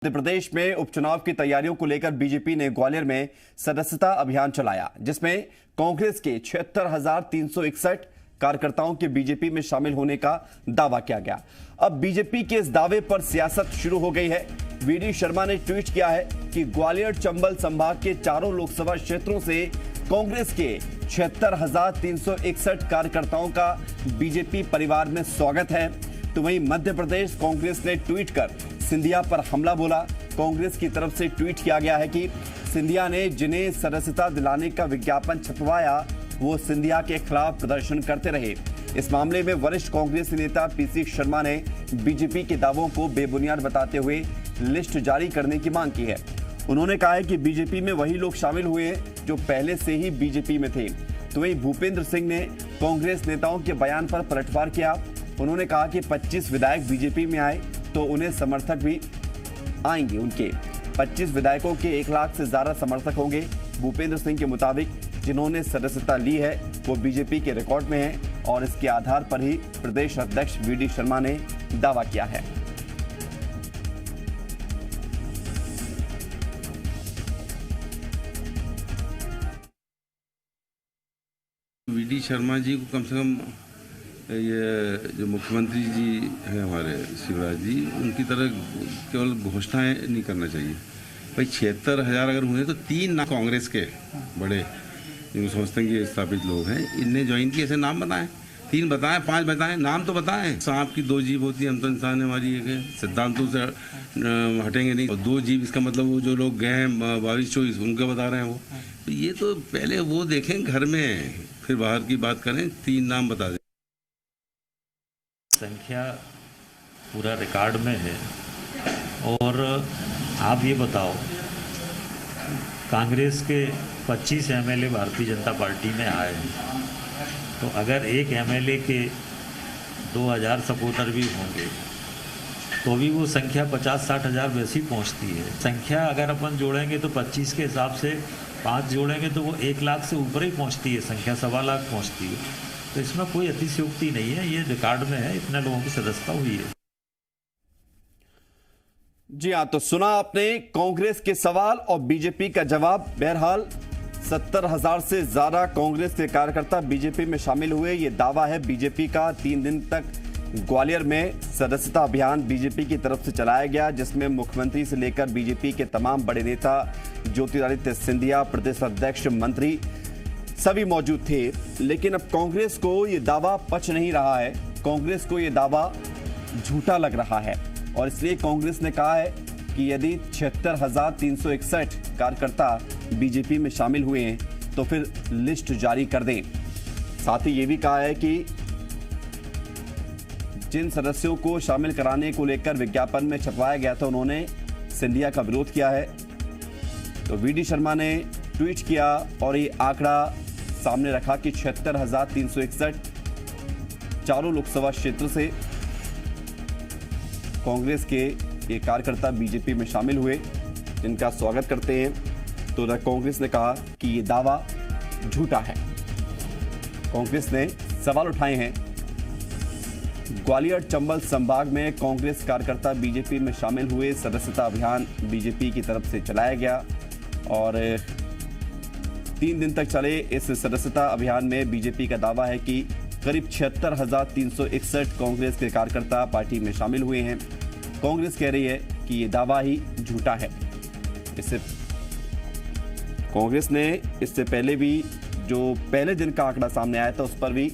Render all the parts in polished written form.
मध्य प्रदेश में उपचुनाव की तैयारियों को लेकर बीजेपी ने ग्वालियर में सदस्यता अभियान चलाया, जिसमें कांग्रेस के 76,361 कार्यकर्ताओं के बीजेपी में शामिल होने का दावा किया गया। अब बीजेपी के इस दावे पर सियासत शुरू हो गई है। वीडी शर्मा ने ट्वीट किया है कि ग्वालियर चंबल संभाग के चारों लोकसभा क्षेत्रों से कांग्रेस के 76,361 कार्यकर्ताओं का बीजेपी परिवार में स्वागत है। तो वहीं मध्य प्रदेश कांग्रेस ने ट्वीट कर सिंधिया पर हमला बोला। कांग्रेस की तरफ से ट्वीट किया गया है कि सिंधिया ने जिन्हें सदस्यता दिलाने का विज्ञापन छपवाया वो सिंधिया के खिलाफ प्रदर्शन करते रहे। इस मामले में वरिष्ठ कांग्रेस नेता पीसी शर्मा ने बीजेपी के दावों को बेबुनियाद बताते हुए लिस्ट जारी करने की मांग की है। उन्होंने कहा है कि बीजेपी में वही लोग शामिल हुए हैं जो पहले से ही बीजेपी में थे। तो वहीं भूपेंद्र सिंह ने कांग्रेस नेताओं के बयान पर पलटवार किया। उन्होंने कहा कि 25 विधायक बीजेपी में आए तो उन्हें समर्थक भी आएंगे। उनके 25 विधायकों के 1 लाख से ज्यादा समर्थक होंगे। भूपेंद्र सिंह के मुताबिक जिन्होंने सदस्यता ली है वो बीजेपी के रिकॉर्ड में है और इसके आधार पर ही प्रदेश अध्यक्ष वीडी शर्मा ने दावा किया है। वीडी शर्मा जी को कम से कम ये जो मुख्यमंत्री जी हैं हमारे शिवराज जी, उनकी तरह केवल घोषणाएं नहीं करना चाहिए। भाई 76,000 अगर हुए तो 3 नाम कांग्रेस के बड़े जो समझते हैं कि स्थापित लोग हैं, इनने ज्वाइन किए, ऐसे नाम बताएं। 3 बताएं, 5 बताएं, नाम तो बताएं। सांप की 2 जीभ होती है, हम तो इंसान है, हमारी एक है, सिद्धांतों से हटेंगे नहीं। और 2 जीभ इसका मतलब वो जो लोग गए हैं 22-24 उनके बता रहे हैं वो। तो ये तो पहले वो देखें घर में, फिर बाहर की बात करें। 3 नाम बता दें। संख्या पूरा रिकॉर्ड में है। और आप ये बताओ, कांग्रेस के 25 एमएलए भारतीय जनता पार्टी में आए हैं, तो अगर एक एमएलए के 2,000 सपोर्टर भी होंगे तो भी वो संख्या 50-60 हज़ार वैसी पहुंचती है। संख्या अगर अपन जोड़ेंगे तो 25 के हिसाब से 5 जोड़ेंगे तो वो 1 लाख से ऊपर ही पहुंचती है, संख्या 1.25 लाख पहुंचती है। तो इसमें कोई अतिशयोक्ति नहीं है, ये रिकॉर्ड में है, इतने लोगों की सदस्यता हुई है। जी हाँ, तो सुना आपने कांग्रेस के सवाल और बीजेपी का जवाब। बहरहाल 70,000 से ज्यादा कांग्रेस के कार्यकर्ता बीजेपी में शामिल हुए, ये दावा है बीजेपी का। 3 दिन तक ग्वालियर में सदस्यता अभियान बीजेपी की तरफ से चलाया गया, जिसमें मुख्यमंत्री से लेकर बीजेपी के तमाम बड़े नेता, ज्योतिरादित्य सिंधिया, प्रदेश अध्यक्ष, मंत्री सभी मौजूद थे। लेकिन अब कांग्रेस को यह दावा पच नहीं रहा है, कांग्रेस को यह दावा झूठा लग रहा है और इसलिए कांग्रेस ने कहा है कि यदि 76,361 कार्यकर्ता बीजेपी में शामिल हुए हैं तो फिर लिस्ट जारी कर दें। साथ ही यह भी कहा है कि जिन सदस्यों को शामिल कराने को लेकर विज्ञापन में छपवाया गया था उन्होंने सिंधिया का विरोध किया है। तो वीडी शर्मा ने ट्वीट किया और ये आंकड़ा सामने रखा कि 76,361 चारों लोकसभा क्षेत्र से कांग्रेस के ये कार्यकर्ता बीजेपी में शामिल हुए, जिनका स्वागत करते हैं। तो कांग्रेस ने कहा कि ये दावा झूठा है। कांग्रेस ने सवाल उठाए हैं। ग्वालियर चंबल संभाग में कांग्रेस कार्यकर्ता बीजेपी में शामिल हुए, सदस्यता अभियान बीजेपी की तरफ से चलाया गया और 3 दिन तक चले इस सदस्यता अभियान में बीजेपी का दावा है कि करीब 76,361 कांग्रेस के कार्यकर्ता पार्टी में शामिल हुए हैं। कांग्रेस कह रही है कि ये दावा ही झूठा है। इससे कांग्रेस ने इससे पहले भी जो पहले दिन का आंकड़ा सामने आया था उस पर भी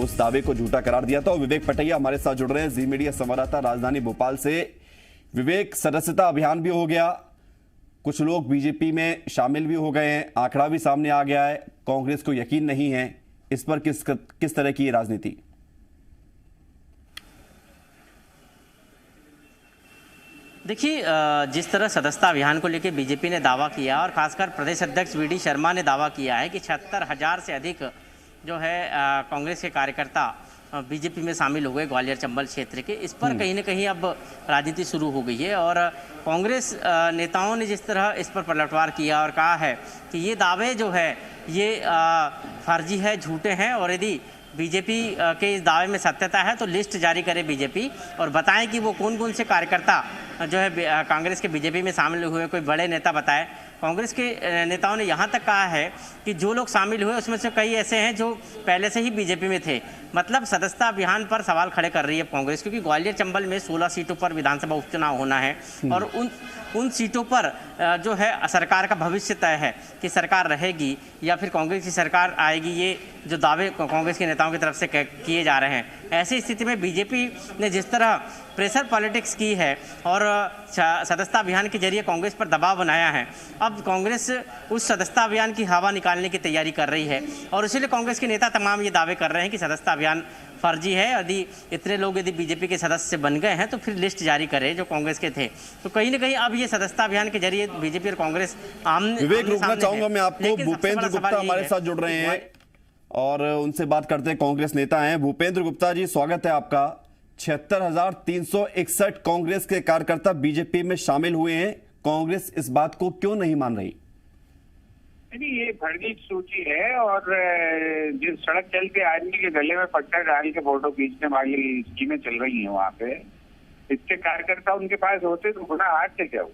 उस दावे को झूठा करार दिया था। और विवेक पटैया हमारे साथ जुड़ रहे हैं, जी मीडिया संवाददाता राजधानी भोपाल से। विवेक, सदस्यता अभियान भी हो गया, कुछ लोग बीजेपी में शामिल भी हो गए हैं, आंकड़ा भी सामने आ गया है, कांग्रेस को यकीन नहीं है, इस पर किस तरह की राजनीति? देखिए, जिस तरह सदस्यता अभियान को लेकर बीजेपी ने दावा किया और खासकर प्रदेश अध्यक्ष वीडी शर्मा ने दावा किया है कि 76,000 से अधिक जो है कांग्रेस के कार्यकर्ता बीजेपी में शामिल हुए ग्वालियर चंबल क्षेत्र के, इस पर कहीं ना कहीं अब राजनीति शुरू हो गई है। और कांग्रेस नेताओं ने जिस तरह इस पर पलटवार किया और कहा है कि ये दावे जो है ये फर्जी है, झूठे हैं, और यदि बीजेपी के इस दावे में सत्यता है तो लिस्ट जारी करे बीजेपी और बताएं कि वो कौन कौन से कार्यकर्ता जो है कांग्रेस के बीजेपी में शामिल हुए, कोई बड़े नेता बताए। कांग्रेस के नेताओं ने यहाँ तक कहा है कि जो लोग शामिल हुए उसमें से कई ऐसे हैं जो पहले से ही बीजेपी में थे। मतलब सदस्यता अभियान पर सवाल खड़े कर रही है कांग्रेस, क्योंकि ग्वालियर चंबल में 16 सीटों पर विधानसभा उपचुनाव होना है और उन सीटों पर जो है सरकार का भविष्य तय है कि सरकार रहेगी या फिर कांग्रेस की सरकार आएगी। ये जो दावे कांग्रेस के नेताओं की तरफ से किए जा रहे हैं, ऐसी स्थिति में बीजेपी ने जिस तरह प्रेशर पॉलिटिक्स की है और सदस्यता अभियान के जरिए कांग्रेस पर दबाव बनाया है, अब कांग्रेस उस सदस्यता अभियान की हवा निकालने की तैयारी कर रही है और इसीलिए कांग्रेस के नेता तमाम ये दावे कर रहे हैं कि सदस्यता अभियान फर्जी है। यदि इतने लोग यदि बीजेपी के सदस्य बन गए हैं तो फिर लिस्ट जारी करे जो कांग्रेस के थे। तो कहीं ना कहीं अब ये सदस्यता अभियान के जरिए बीजेपी और कांग्रेस विवेक, रुकना चाहूंगा मैं आपको। भूपेंद्र गुप्ता हमारे साथ जुड़ रहे हैं और उनसे बात करते हैं। कांग्रेस नेता हैं भूपेंद्र गुप्ता जी, स्वागत है आपका। 76,361 कांग्रेस के कार्यकर्ता बीजेपी में शामिल हुए हैं, कांग्रेस इस बात को क्यों नहीं मान रही? नहीं, ये फर्जी सूची है और जिस सड़क चल के आदमी के गले में पट्टा डाल के फोटो खींचने वाली स्कीमें चल रही हैं वहाँ पे, इसके कार्यकर्ता उनके पास होते तो गुना हाथ से क्या हो।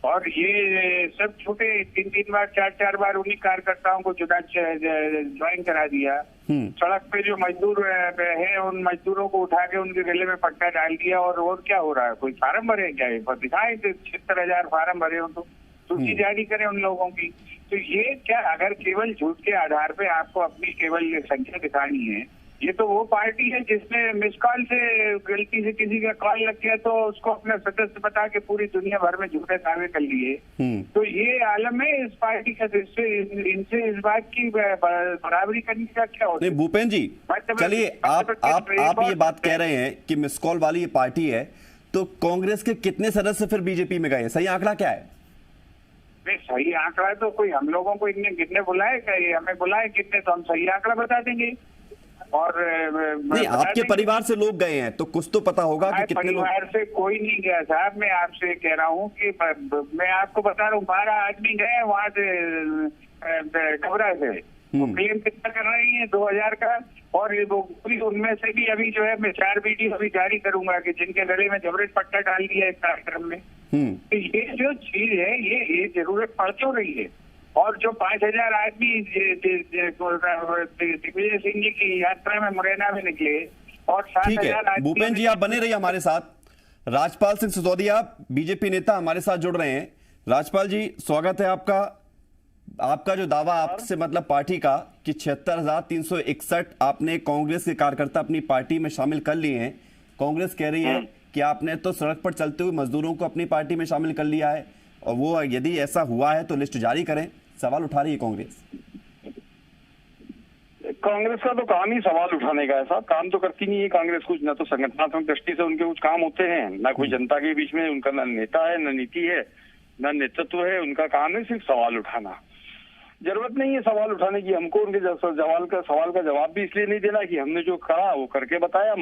और ये सब छोटे 3-3 बार 4-4 बार उन्हीं कार्यकर्ताओं को जुदा ज्वाइन करा दिया। सड़क पे जो मजदूर है उन मजदूरों को उठा के उनके गले में पट्टा डाल दिया। और क्या हो रहा है? कोई फार्म भरे क्या? दिखाए 76,000 फार्म भरे हो तो सूची जारी करें उन लोगों की। तो ये क्या, अगर केवल झूठ के आधार पे आपको अपनी केवल संख्या दिखानी है, ये तो वो पार्टी है जिसने मिस कॉल से गलती से किसी का कॉल लग गया तो उसको अपना सदस्य बता के पूरी दुनिया भर में झूठे दावे कर लिए। तो ये आलम है इस पार्टी का, इनसे इस बात की बराबरी करने का क्या होता है? नहीं भूपेंद्र जी, चलिए आप ये बात कह रहे हैं कि मिस कॉल वाली ये पार्टी है, तो कांग्रेस के कितने सदस्य फिर बीजेपी में गए? सही आंकड़ा क्या है? सही आंकड़ा तो कोई हम लोगों को इतने कितने बुलाए, हमें बुलाए कितने तो हम सही आंकड़ा बता देंगे। और नहीं, आपके परिवार से लोग गए हैं तो कुछ तो पता होगा कि कितने लोग। परिवार से कोई नहीं गया साहब, मैं आपसे कह रहा हूँ कि मैं आपको बता रहा हूँ 12 आदमी गए वहां से खबरा से। क्लेम कितना कर रही है? 2,000 का। और ये पूरी उनमें से भी अभी जो है मैं 4 वीडियो अभी जारी करूंगा कि जिनके गले में जबरन पट्टा डाल दिया इस कार्यक्रम में। तो ये जो चीज है ये जरूरत पड़ क्यों रही है? और जो 5,000 आदमी दिग्विजय सिंह जी की यात्रा में मुरैना में निकले और 7,000 आदमी। भूपेंद्र जी आप बने रहिए हमारे साथ। राजपाल सिंह सिसोदिया बीजेपी नेता हमारे साथ जुड़ रहे हैं। राजपाल जी स्वागत है आपका। आपका जो दावा आपसे मतलब पार्टी का कि 76,361 आपने कांग्रेस के कार्यकर्ता अपनी पार्टी में शामिल कर लिए हैं, कांग्रेस कह रही है कि आपने तो सड़क पर चलते हुए मजदूरों को अपनी पार्टी में शामिल कर लिया है और वो यदि ऐसा हुआ है तो लिस्ट जारी करें। सवाल उठा रही है कांग्रेस। कांग्रेस का तो काम ही सवाल उठाने का है साहब, काम तो करती नहीं है कांग्रेस कुछ। ना तो संगठनात्मक दृष्टि से उनके कुछ काम होते हैं, ना कोई जनता के बीच में उनका ना नेता है, ना नीति है, ना नेतृत्व है। उनका काम है सिर्फ सवाल उठाना। जरूरत नहीं है सवाल उठाने की। हमको उनके सवाल का जवाब भी इसलिए नहीं देना कि हमने जो कहा वो करके बताया।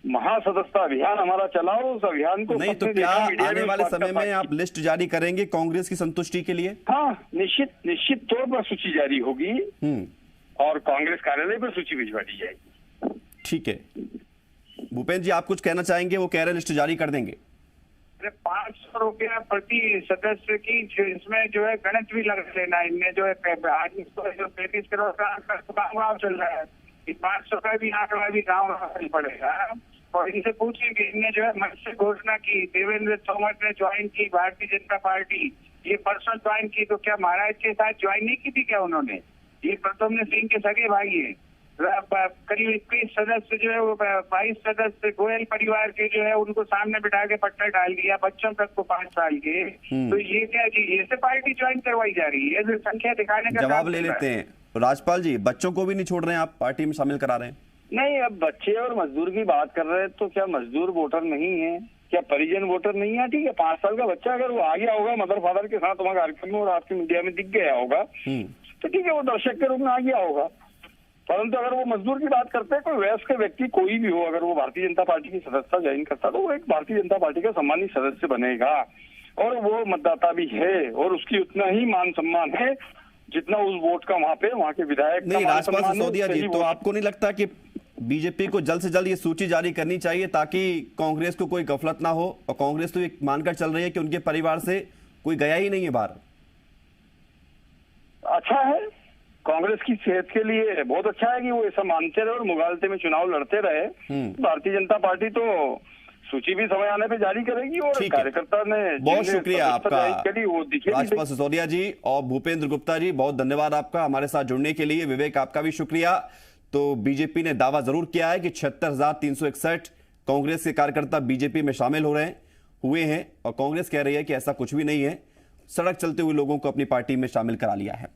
महासदस्यता अभियान हमारा चलाओ, उस अभियान को नहीं तो क्या आने वाले समय में आप लिस्ट जारी करेंगे कांग्रेस की संतुष्टि के लिए? हाँ, निश्चित तौर पर सूची जारी होगी और कांग्रेस कार्यालय पर सूची भिजवा दी जाएगी। ठीक है भूपेंद्र जी, आप कुछ कहना चाहेंगे? वो कह रहे लिस्ट जारी कर देंगे। 500 रुपया प्रति सदस्य की इसमें जो है गणित भी लगा लेना। इनमें जो है आज जो 35 करोड़ का गाँव चल रहा है, 500 का भी आंकड़ा भी गाँव पड़ेगा। और इनसे पूछे कि इनने जो है मंच से घोषणा की, देवेंद्र तोमर ने ज्वाइन की भारतीय जनता पार्टी, ये परसों ज्वाइन की, तो क्या महाराज के साथ ज्वाइन नहीं की थी क्या उन्होंने? ये प्रद्युम्न सिंह के सगे भाई है। करीब 21 सदस्य जो है वो 22 सदस्य गोयल परिवार के जो है उनको सामने बिठा के पट्टा डाल दिया, बच्चों तक को 5 साल के। तो ये क्या जी, ये से पार्टी ज्वाइन करवाई जा रही है? संख्या दिखाने का जवाब ले लेते हैं। राजपाल जी, बच्चों को भी नहीं छोड़ रहे हैं आप, पार्टी में शामिल करा रहे हैं? नहीं, अब बच्चे और मजदूर की बात कर रहे हैं तो क्या मजदूर वोटर नहीं है? क्या परिजन वोटर नहीं है? ठीक है, 5 साल का बच्चा अगर वो आ गया होगा मदर फादर के साथ वहाँ कार्यक्रम में और आपकी मीडिया में दिख गया होगा तो ठीक है, वो दर्शक के रूप में आ गया होगा। परंतु अगर वो मजदूर की बात करते हैं, कोई वयस्क व्यक्ति कोई भी हो, अगर वो भारतीय जनता पार्टी की सदस्यता ज्वाइन करता तो वो एक भारतीय जनता पार्टी का सम्मानित सदस्य बनेगा और वो मतदाता भी है और उसकी उतना ही मान सम्मान है जितना उस वोट का वहां के विधायक का नहीं, मान राजपाल सम्मान है, सिसोदिया उससे जी, ही तो वोट- आपको नहीं लगता कि बीजेपी को जल्द से जल्द ये सूची जारी करनी चाहिए ताकि कांग्रेस को कोई गफलत ना हो? और कांग्रेस तो ये मानकर चल रही है कि उनके परिवार से कोई गया ही नहीं है बाहर। अच्छा है, कांग्रेस की सेहत के लिए बहुत अच्छा है कि वो ऐसा मानते रहे और मुगालते में चुनाव लड़ते रहे। भारतीय जनता पार्टी तो सूची भी समय आने पे जारी करेगी और ठीक है। कार्यकर्ता ने बहुत जिनने शुक्रिया सदस्यता आपका जाहिर करी, वो दिखे भी राजपाल सिसोदिया जी और भूपेंद्र गुप्ता जी, बहुत धन्यवाद आपका हमारे साथ जुड़ने के लिए। विवेक, आपका भी शुक्रिया। तो बीजेपी ने दावा जरूर किया है कि 76,361 कांग्रेस के कार्यकर्ता बीजेपी में शामिल हुए हैं और कांग्रेस कह रही है कि ऐसा कुछ भी नहीं है, सड़क चलते हुए लोगों को अपनी पार्टी में शामिल करा लिया है।